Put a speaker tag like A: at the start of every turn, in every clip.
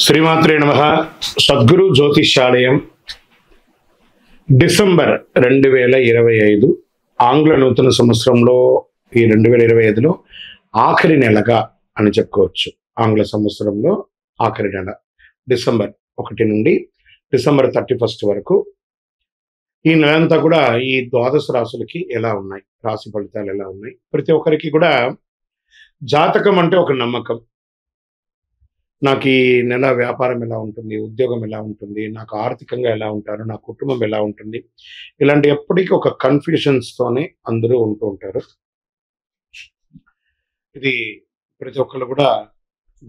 A: శ్రీమాత్రే నమః. సద్గురు జ్యోతిష్యాలయం డిసెంబర్ 2025 ఆంగ్ల నూతన సంవత్సరంలో ఈ 2025లో ఆఖరి నెలగా అని చెప్పుకోవచ్చు. ఆంగ్ల సంవత్సరంలో ఆఖరి నెల డిసెంబర్ 1 నుండి డిసెంబర్ 31 వరకు ఈ నెలంతా కూడా ఈ ద్వాదశ రాశులకి ఎలా ఉన్నాయి, రాశి ఫలితాలు ఎలా ఉన్నాయి, ప్రతి ఒక్కరికి కూడా జాతకం అంటే ఒక నమ్మకం. నాకు ఈ నెల వ్యాపారం ఎలా ఉంటుంది, ఉద్యోగం ఎలా ఉంటుంది, నాకు ఆర్థికంగా ఎలా ఉంటారు, నా కుటుంబం ఎలా ఉంటుంది, ఇలాంటి ఎప్పటికీ ఒక కన్ఫ్యూషన్స్తోనే అందరూ ఉంటూ ఉంటారు. ఇది ప్రతి ఒక్కళ్ళు కూడా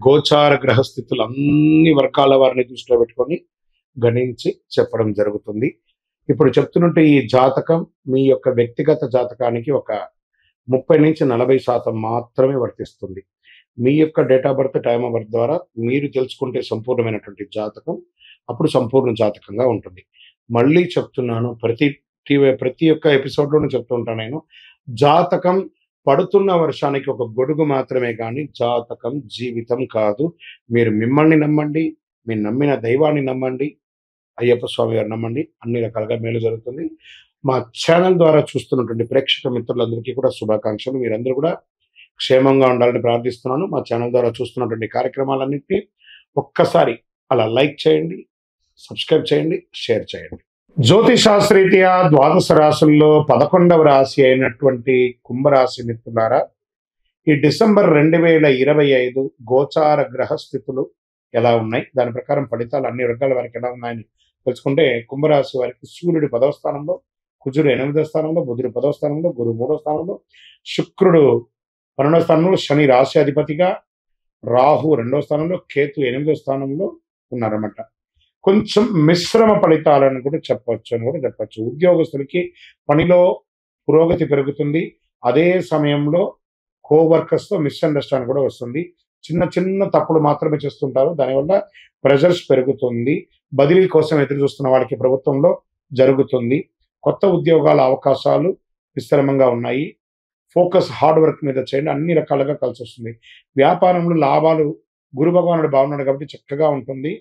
A: గోచార గ్రహస్థితులు అన్ని వర్గాల వారిని దృష్టిలో పెట్టుకొని గణించి చెప్పడం జరుగుతుంది. ఇప్పుడు చెప్తున్నట్టు ఈ జాతకం మీ యొక్క వ్యక్తిగత జాతకానికి ఒక 30-40% మాత్రమే వర్తిస్తుంది. మీ యొక్క date of birth, time of birth ద్వారా మీరు తెలుసుకుంటే సంపూర్ణమైనటువంటి జాతకం అప్పుడు సంపూర్ణ జాతకంగా ఉంటుంది. మళ్ళీ చెప్తున్నాను, ప్రతి ఒక్క ఎపిసోడ్లోనూ చెప్తూ ఉంటాను నేను, జాతకం పడుతున్న వర్షానికి ఒక గొడుగు మాత్రమే కానీ జాతకం జీవితం కాదు. మీరు మిమ్మల్ని నమ్మండి, మీరు నమ్మిన దైవాన్ని నమ్మండి, అయ్యప్ప స్వామి గారు నమ్మండి, అన్ని రకాలుగా మేలు జరుగుతుంది. మా ఛానల్ ద్వారా చూస్తున్నటువంటి ప్రేక్షక మిత్రులందరికీ కూడా శుభాకాంక్షలు. మీరందరూ కూడా క్షేమంగా ఉండాలని ప్రార్థిస్తున్నాను. మా ఛానల్ ద్వారా చూస్తున్నటువంటి కార్యక్రమాలన్నింటినీ ఒక్కసారి అలా లైక్ చేయండి, సబ్స్క్రైబ్ చేయండి, షేర్ చేయండి. జ్యోతిశాస్త్రరీత్యా ద్వాదశ రాశుల్లో 11వ రాశి అయినటువంటి కుంభరాశి మిత్రులారా, ఈ డిసెంబర్ 2025 గోచార గ్రహస్థితులు ఎలా ఉన్నాయి, దాని ప్రకారం ఫలితాలు అన్ని వర్గాల వారికి ఎలా ఉన్నాయని తెలుసుకుంటే, కుంభరాశి వారికి సూర్యుడు 10వ స్థానంలో, కుజుడు 8వ స్థానంలో, బుధుడు 10వ స్థానంలో, గురువు 3వ స్థానంలో, శుక్రుడు 12వ స్థానంలో, శని రాశి అధిపతిగా, రాహు 2వ స్థానంలో, కేతు 8వ స్థానంలో ఉన్నారన్నమాట. కొంచెం మిశ్రమ ఫలితాలను కూడా చెప్పచ్చు. ఉద్యోగస్తులకి పనిలో పురోగతి పెరుగుతుంది. అదే సమయంలో కోవర్కర్స్తో మిస్అండర్స్టాండ్ కూడా వస్తుంది. చిన్న చిన్న తప్పులు మాత్రమే చేస్తుంటారు, దానివల్ల ప్రెజర్స్ పెరుగుతుంది. బదిలీ కోసం ఎదురు చూస్తున్న వాళ్ళకి ప్రభుత్వంలో జరుగుతుంది. కొత్త ఉద్యోగాల అవకాశాలు విస్తరంగా ఉన్నాయి. ఫోకస్ హార్డ్ వర్క్ మీద చేయండి, అన్ని రకాలుగా కలిసి వస్తుంది. వ్యాపారంలో లాభాలు, గురు భగవానుడు బాగున్నాడు కాబట్టి చక్కగా ఉంటుంది.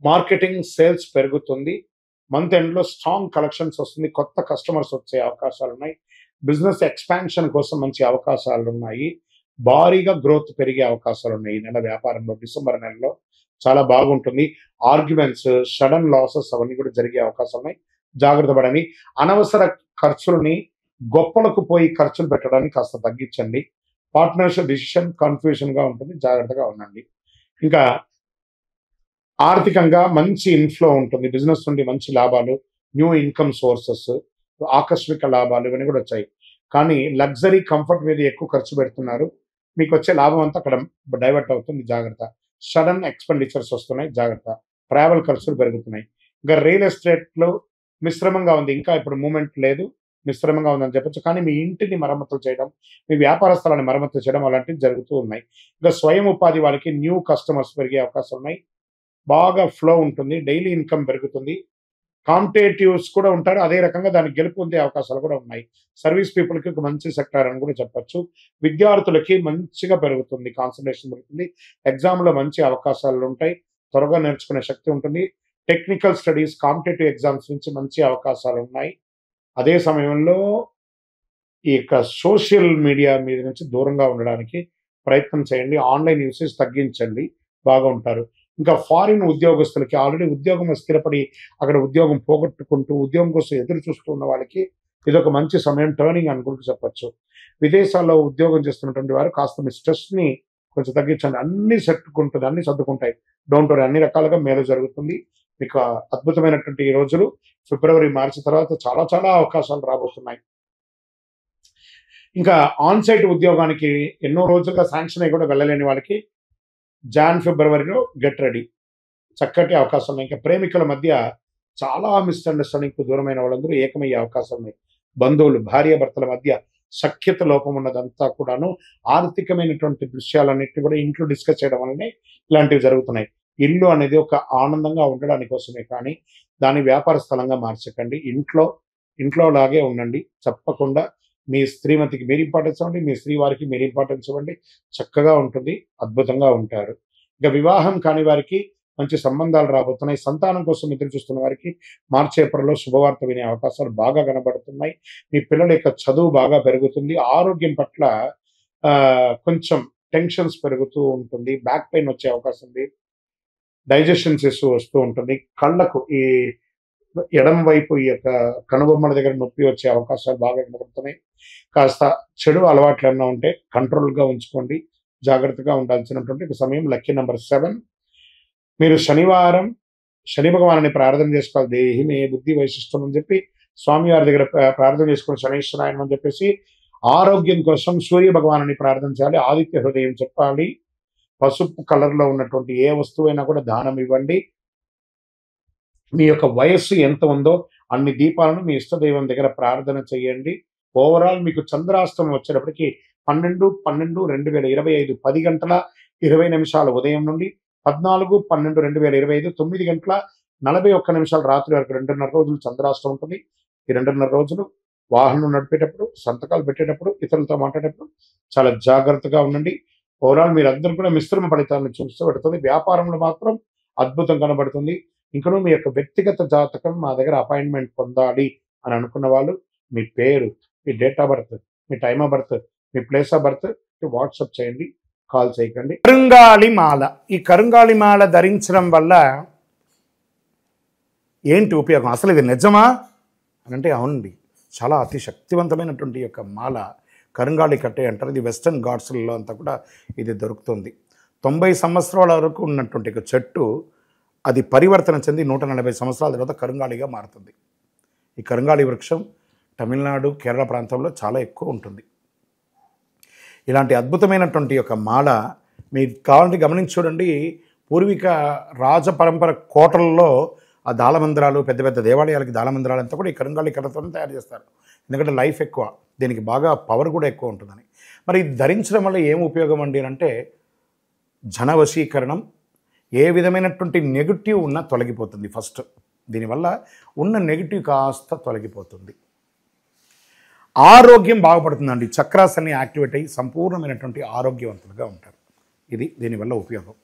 A: మార్కెటింగ్ సేల్స్ పెరుగుతుంది. మంత్ ఎండ్లో స్ట్రాంగ్ కలెక్షన్స్ వస్తుంది. కొత్త కస్టమర్స్ వచ్చే అవకాశాలు ఉన్నాయి. బిజినెస్ ఎక్స్పాన్షన్ కోసం మంచి అవకాశాలు ఉన్నాయి. భారీగా గ్రోత్ పెరిగే అవకాశాలు ఉన్నాయి. ఈ నెల వ్యాపారంలో డిసెంబర్ నెలలో చాలా బాగుంటుంది. ఆర్గ్యుమెంట్స్, సడన్ లాసెస్ అవన్నీ కూడా జరిగే అవకాశాలు ఉన్నాయి. జాగ్రత్త పడండి. అనవసర ఖర్చులని గొప్పలకు పోయి ఖర్చులు పెట్టడానికి కాస్త తగ్గించండి. పార్ట్నర్షిప్ డిసిషన్ కన్ఫ్యూజన్గా ఉంటుంది, జాగ్రత్తగా ఉండండి. ఇంకా ఆర్థికంగా మంచి ఇన్ఫ్లో ఉంటుంది. బిజినెస్ నుండి మంచి లాభాలు, న్యూ ఇన్కమ్ సోర్సెస్, ఆకస్మిక లాభాలు ఇవన్నీ కూడా వచ్చాయి. కానీ లగ్జరీ కంఫర్ట్ మీద ఎక్కువ ఖర్చు పెడుతున్నారు. మీకు వచ్చే లాభం అంతా అక్కడ డైవర్ట్ అవుతుంది, జాగ్రత్త. సడన్ ఎక్స్పెండిచర్స్ వస్తున్నాయి, జాగ్రత్త. ట్రావెల్ ఖర్చులు పెరుగుతున్నాయి. ఇంకా రియల్ ఎస్టేట్లో మిశ్రమంగా ఉంది, ఇంకా ఇప్పుడు మూమెంట్ లేదు, మిశ్రమంగా ఉందని చెప్పచ్చు. కానీ మీ ఇంటిని మరమ్మతులు చేయడం, మీ వ్యాపార స్థలాన్ని మరమ్మతులు చేయడం అలాంటివి జరుగుతూ ఉన్నాయి. ఇంకా స్వయం ఉపాధి వాళ్ళకి న్యూ కస్టమర్స్ పెరిగే అవకాశం ఉన్నాయి. బాగా ఫ్లో ఉంటుంది, డైలీ ఇన్కమ్ పెరుగుతుంది. కాంపిటేటివ్స్ కూడా ఉంటారు, అదే రకంగా దానికి గెలుపు పొందే అవకాశాలు కూడా ఉన్నాయి. సర్వీస్ పీపుల్కి ఒక మంచి సెక్టార్ అని కూడా చెప్పచ్చు. విద్యార్థులకి మంచిగా పెరుగుతుంది, కాన్సన్ట్రేషన్ పెరుగుతుంది. ఎగ్జామ్లో మంచి అవకాశాలు ఉంటాయి, త్వరగా నేర్చుకునే శక్తి ఉంటుంది. టెక్నికల్ స్టడీస్, కాంపిటేటివ్ ఎగ్జామ్స్ నుంచి మంచి అవకాశాలు ఉన్నాయి. అదే సమయంలో ఈ యొక్క సోషల్ మీడియా మీద నుంచి దూరంగా ఉండడానికి ప్రయత్నం చేయండి. ఆన్లైన్ యూసేజ్ తగ్గించండి, బాగా ఉంటారు. ఇంకా ఫారిన్ ఉద్యోగస్తులకి ఆల్రెడీ ఉద్యోగం స్థిరపడి అక్కడ ఉద్యోగం పోగొట్టుకుంటూ ఉద్యోగం కోసం ఎదురు చూస్తున్న వాళ్ళకి ఇదొక మంచి సమయం, టర్నింగ్ అనుకుంటూ చెప్పచ్చు. విదేశాల్లో ఉద్యోగం చేస్తున్నటువంటి వారు కాస్త మీ స్ట్రెస్ని కొంచెం తగ్గించండి. అన్ని సెట్టుకుంటుంది, అన్ని సర్దుకుంటాయి. డోంట్ వరీ, అన్ని రకాలుగా మేలు జరుగుతుంది. మీకు అద్భుతమైనటువంటి ఈ రోజులు ఫిబ్రవరి, మార్చి తర్వాత చాలా చాలా అవకాశాలు రాబోతున్నాయి. ఇంకా ఆన్ సైట్ ఉద్యోగానికి ఎన్నో రోజులుగా శాంక్షన్ అయ్యి కూడా వెళ్ళలేని వాళ్ళకి ఫిబ్రవరిలో గెట్ రెడీ, చక్కటి అవకాశం ఉన్నాయి. ఇంకా ప్రేమికుల మధ్య చాలా మిస్అండర్స్టాండింగ్కు దూరమైన వాళ్ళందరూ ఏకమయ్యే అవకాశం ఉన్నాయి. బంధువులు, భార్యాభర్తల మధ్య సఖ్యత లోపం ఉన్నదంతా కూడాను ఆర్థికమైనటువంటి దృశ్యాలన్నింటినీ కూడా ఇంట్లో డిస్కస్ చేయడం వల్లనే ఇలాంటివి జరుగుతున్నాయి. ఇల్లు అనేది ఒక ఆనందంగా ఉండడానికి కోసమే కానీ దాని వ్యాపార స్థలంగా మార్చకండి. ఇంట్లో లాగే ఉండండి. తప్పకుండా మీ శ్రీమతికి మీరు ఇంపార్టెన్స్ ఇవ్వండి, మీ శ్రీ వారికి మీరు ఇంపార్టెన్స్ ఇవ్వండి. చక్కగా ఉంటుంది, అద్భుతంగా ఉంటారు. ఇక వివాహం కాని వారికి మంచి సంబంధాలు రాబోతున్నాయి. సంతానం కోసం ఎదురు చూస్తున్న వారికి మార్చి, ఏప్రిల్‌లో శుభవార్త వినే అవకాశాలు బాగా కనబడుతున్నాయి. మీ పిల్లల యొక్క చదువు బాగా పెరుగుతుంది. ఆరోగ్యం పట్ల కొంచెం టెన్షన్స్ పెరుగుతూ ఉంటుంది. బ్యాక్ పెయిన్ వచ్చే అవకాశం ఉంది. డైజెషన్స్ ఇష్యూ వస్తూ ఉంటుంది. కళ్ళకు ఈ ఎడమ వైపు ఈ యొక్క కనుబొమ్మల దగ్గర నొప్పి వచ్చే అవకాశాలు బాగా కనబడుతున్నాయి. కాస్త చెడు అలవాట్లు ఏమన్నా ఉంటే కంట్రోల్‌గా ఉంచుకోండి. జాగ్రత్తగా ఉండాల్సినటువంటి ఒక సమయం. Lucky number 7. మీరు శనివారం శని భగవానుని ప్రార్థన చేసుకోవాలి. దేహి మే బుద్ధి వైశిష్టం అని చెప్పి స్వామివారి దగ్గర ప్రార్థన చేసుకొని శనీశ్వరాయనం అని చెప్పేసి ఆరోగ్యం కోసం సూర్య భగవానుని ప్రార్థన చేయాలి. ఆదిత్య హృదయం చెప్పాలి. పసుపు కలర్‌లో ఉన్నటువంటి ఏ వస్తువైనా కూడా దానం ఇవ్వండి. మీ యొక్క వయస్సు ఎంత ఉందో అన్ని దీపాలను మీ ఇష్టదైవం దగ్గర ప్రార్థన చేయండి. ఓవరాల్ మీకు చంద్రాష్టమం వచ్చేటప్పటికి 12/12/2025 10 గంటల 20 నిమిషాలు ఉదయం నుండి 14/12/2025 9 గంటల 41 నిమిషాలు రాత్రి వరకు 2.5 రోజులు చంద్రాష్టమం ఉంటుంది. ఈ 2.5 రోజులు వాహనం నడిపేటప్పుడు, సంతకాలు పెట్టేటప్పుడు, ఇతరులతో మాట్లాడేటప్పుడు చాలా జాగ్రత్తగా ఉండండి. ఓవరాల్ మీరందరూ కూడా మిశ్రమ ఫలితాలను చూపెడుతుంది. వ్యాపారంలో మాత్రం అద్భుతం కనబడుతుంది. ఇంకనూ మీ యొక్క వ్యక్తిగత జాతకం మా దగ్గర అపాయింట్మెంట్ పొందాలి అని అనుకున్న వాళ్ళు మీ పేరు, మీ డేట్ ఆఫ్ బర్త్, మీ టైమ్ ఆఫ్ బర్త్, మీ ప్లేస్ ఆఫ్ బర్త్ వాట్సాప్ చేయండి, కాల్ చేయకండి. కరుంగాళి మాల. ఈ కరుంగాళి మాల ధరించడం వల్ల ఏంటి ఉపయోగం? అసలు ఇది నిజమా అని అంటే అవునండి, చాలా అతి శక్తివంతమైనటువంటి యొక్క మాల కరుంగాళి కట్టే అంటారు. ఇది వెస్టర్న్ ఘాట్స్లలో అంతా కూడా ఇది దొరుకుతుంది. 90 సంవత్సరాల వరకు ఉన్నటువంటి ఒక చెట్టు అది పరివర్తన చెంది 140 సంవత్సరాల తర్వాత కరుంగాళిగా మారుతుంది. ఈ కరుంగాళి వృక్షం తమిళనాడు, కేరళ ప్రాంతంలో చాలా ఎక్కువ ఉంటుంది. ఇలాంటి అద్భుతమైనటువంటి యొక్క మాల మీరు కావాలంటే గమనించి చూడండి. పూర్వీక రాజ పరంపర కోటలలో ఆ దాళమందిరాలు, పెద్ద పెద్ద దేవాలయాలకి దాళమందిరాలు అంతా కూడా ఈ కరుంగాళి కర్రతోనే తయారు చేస్తారు. ఎందుకంటే లైఫ్ ఎక్కువ, దీనికి బాగా పవర్ కూడా ఎక్కువ ఉంటుందని. మరి ఇది ధరించడం వల్ల ఏం ఉపయోగం అండి అంటే జన వశీకరణం, ఏ విధమైనటువంటి నెగిటివ్ ఉన్నా తొలగిపోతుంది. ఫస్ట్ దీనివల్ల ఉన్న నెగిటివ్ కాస్త తొలగిపోతుంది. ఆరోగ్యం బాగుపడుతుందండి. చక్రాస్ అన్ని యాక్టివేట్ అయ్యి సంపూర్ణమైనటువంటి ఆరోగ్యవంతులుగా ఉంటారు. ఇది దీనివల్ల ఉపయోగం.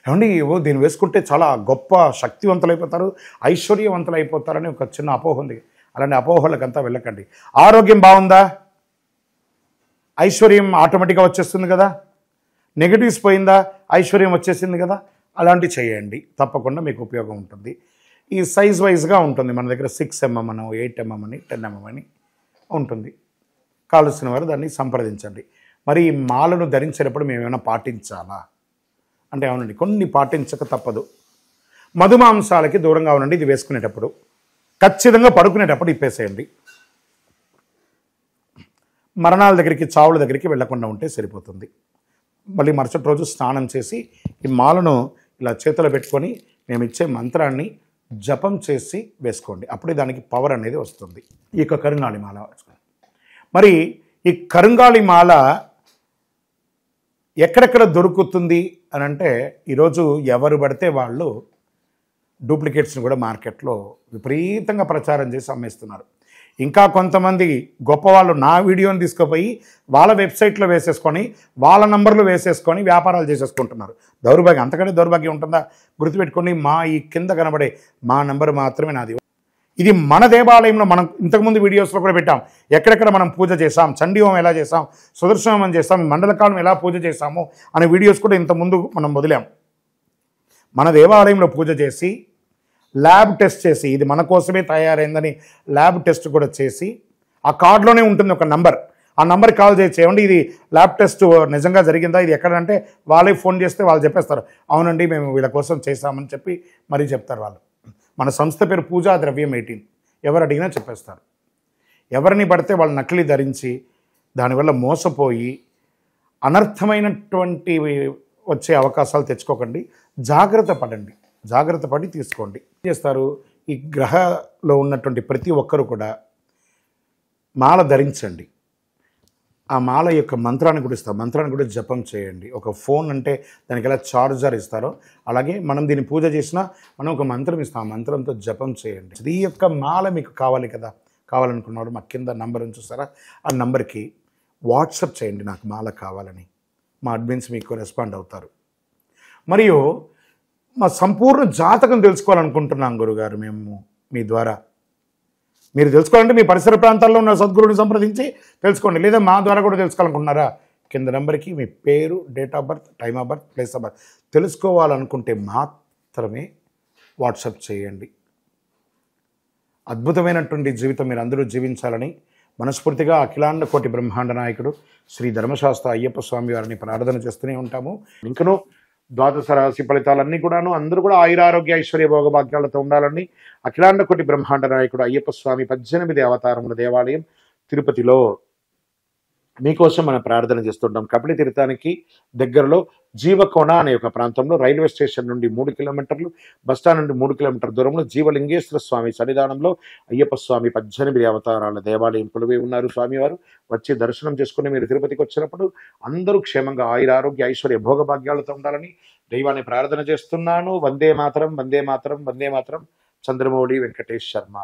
A: ఏమండి దీన్ని వేసుకుంటే చాలా గొప్ప శక్తివంతులైపోతారు, ఐశ్వర్యవంతులు అయిపోతారని ఒక చిన్న అపోహ ఉంది. అలాంటి అపోహలకంతా వెళ్ళకండి. ఆరోగ్యం బాగుందా, ఐశ్వర్యం ఆటోమేటిక్గా వచ్చేస్తుంది కదా. నెగిటివ్స్ పోయిందా, ఐశ్వర్యం వచ్చేసింది కదా. అలాంటివి చేయండి, తప్పకుండా మీకు ఉపయోగం ఉంటుంది. ఈ సైజ్ వైజ్గా ఉంటుంది. మన దగ్గర 6mm అని, 8mm అని, 10mm అని ఉంటుంది. కావలసిన వారు దాన్ని సంప్రదించండి. మరి ఈ మాలను ధరించేటప్పుడు మేము ఏమైనా పాటించాలా అంటే అవునండి, కొన్ని పాటించక తప్పదు. మధుమాంసాలకి దూరంగా ఉండండి. ఇది వేసుకునేటప్పుడు ఖచ్చితంగా పడుకునేటప్పుడు ఇప్పేసేయండి. మరణాల దగ్గరికి, చావుల దగ్గరికి వెళ్లకుండా ఉంటే సరిపోతుంది. మళ్ళీ మరుసటి రోజు స్నానం చేసి ఈ మాలను ఇలా చేతిలో పెట్టుకొని మేము ఇచ్చే మంత్రాన్ని జపం చేసి వేసుకోండి. అప్పుడే దానికి పవర్ అనేది వస్తుంది. ఈ యొక్క కరుంగాళి మాల. మరి ఈ కరుంగాళి మాల ఎక్కడెక్కడ దొరుకుతుంది అని అంటే ఈరోజు ఎవరు పడితే వాళ్ళు డూప్లికేట్స్ని కూడా మార్కెట్లో విపరీతంగా ప్రచారం చేసి అమ్మేస్తున్నారు. ఇంకా కొంతమంది గొప్పవాళ్ళు నా వీడియోని తీసుకుపోయి వాళ్ళ వెబ్సైట్లో వేసేసుకొని వాళ్ళ నంబర్లు వేసేసుకొని వ్యాపారాలు చేసేసుకుంటున్నారు. దౌర్భాగ్యం, అంతకంటే దౌర్భాగ్యం ఉంటుందా? గుర్తుపెట్టుకొని మా ఈ కింద కనబడే మా నంబర్ మాత్రమే నాది. ఇది మన దేవాలయంలో మనం ఇంతకుముందు వీడియోస్లో కూడా పెట్టాం. ఎక్కడెక్కడ మనం పూజ చేసాం, చండీ హోమం ఎలా చేసాం, సుదర్శన హోమం చేసాం, మండలకాలం ఎలా పూజ చేసాము అనే వీడియోస్ కూడా ఇంతకుముందు మనం వదిలాం. మన దేవాలయంలో పూజ చేసి ల్యాబ్ టెస్ట్ చేసి ఇది మన కోసమే తయారైందని ల్యాబ్ టెస్ట్ కూడా చేసి ఆ కార్డులోనే ఉంటుంది ఒక నంబర్. ఆ నంబర్కి కాల్ చేసి ఏమండి ఇది ల్యాబ్ టెస్ట్ నిజంగా జరిగిందా, ఇది ఎక్కడంటే వాళ్ళే ఫోన్ చేస్తే వాళ్ళు చెప్పేస్తారు అవునండి మేము వీళ్ళ కోసం చేశామని చెప్పి మరీ చెప్తారు వాళ్ళు. మన సంస్థ పేరు పూజా ద్రవ్యం 18. ఎవరు అడిగినా చెప్పేస్తారు. ఎవరిని పడితే వాళ్ళు నకిలీ ధరించి దానివల్ల మోసపోయి అనర్థమైనటువంటి వచ్చే అవకాశాలు తెచ్చుకోకండి. జాగ్రత్త పడండి, జాగ్రత్త పడి తీసుకోండి. ఏం చేస్తారు, ఈ గ్రహలో ఉన్నటువంటి ప్రతి ఒక్కరు కూడా మాల ధరించండి. ఆ మాల యొక్క మంత్రాన్ని కూడా ఇస్తారు, మంత్రాన్ని కూడా జపం చేయండి. ఒక ఫోన్ అంటే దానికి ఎలా చార్జర్ ఇస్తారో అలాగే మనం దీన్ని పూజ చేసినా మనం ఒక మంత్రం ఇస్తాం, ఆ మంత్రంతో జపం చేయండి. ఈ యొక్క మాల మీకు కావాలి కదా, కావాలనుకున్నవాడు మా కింద నంబర్ చూస్తారా, ఆ నంబర్కి వాట్సాప్ చేయండి నాకు మాల కావాలని. మా అడ్మిన్స్ మీకు రెస్పాండ్ అవుతారు.
B: మరియు మా సంపూర్ణ జాతకం తెలుసుకోవాలనుకుంటున్నాం గురుగారు మేము మీ ద్వారా. మీరు తెలుసుకోవాలంటే మీ పరిసర ప్రాంతాల్లో ఉన్న సద్గురుని సంప్రదించి తెలుసుకోండి, లేదా మా ద్వారా కూడా తెలుసుకోవాలనుకుంటున్నారా? కింద నెంబర్కి మీ పేరు, date of birth, time of birth, place of birth తెలుసుకోవాలనుకుంటే మాత్రమే వాట్సాప్ చేయండి. అద్భుతమైనటువంటి జీవితం మీరు అందరూ జీవించాలని మనస్ఫూర్తిగా అఖిలాండ కోటి బ్రహ్మాండ నాయకుడు శ్రీ ధర్మశాస్త్ర అయ్యప్ప స్వామి వారిని ప్రార్థన చేస్తూనే ఉంటాము. ఇంకనూ ద్వాదశ రాశి ఫలితాలన్నీ కూడాను అందరూ కూడా ఆయురారోగ్య ఐశ్వర్య భోగభాగ్యాలతో ఉండాలని అఖిలాండ కోటి బ్రహ్మాండ నాయకుడు అయ్యప్ప స్వామి 18 అవతారముల దేవాలయం తిరుపతిలో మీకోసం మనం ప్రార్థన చేస్తుంటాం. కపిలి తీర్థానికి దగ్గరలో జీవకోణ అనే ఒక ప్రాంతంలో రైల్వే స్టేషన్ నుండి 3 కిలోమీటర్లు, బస్టాండ్ నుండి 3 కిలోమీటర్ల దూరంలో జీవలింగేశ్వర స్వామి సన్నిధానంలో అయ్యప్ప స్వామి 18 అవతారాల దేవాలయం కొలువై ఉన్నారు. స్వామివారు వచ్చి దర్శనం చేసుకుని మీరు తిరుపతికి వచ్చినప్పుడు అందరూ క్షేమంగా ఆయురారోగ్య ఐశ్వర్య భోగభాగ్యాలతో ఉండాలని దైవాన్ని ప్రార్థన చేస్తున్నాను. వందే మాతరం, వందే మాతరం, వందే మాతరం. చంద్రమౌళి వెంకటేష్ శర్మ.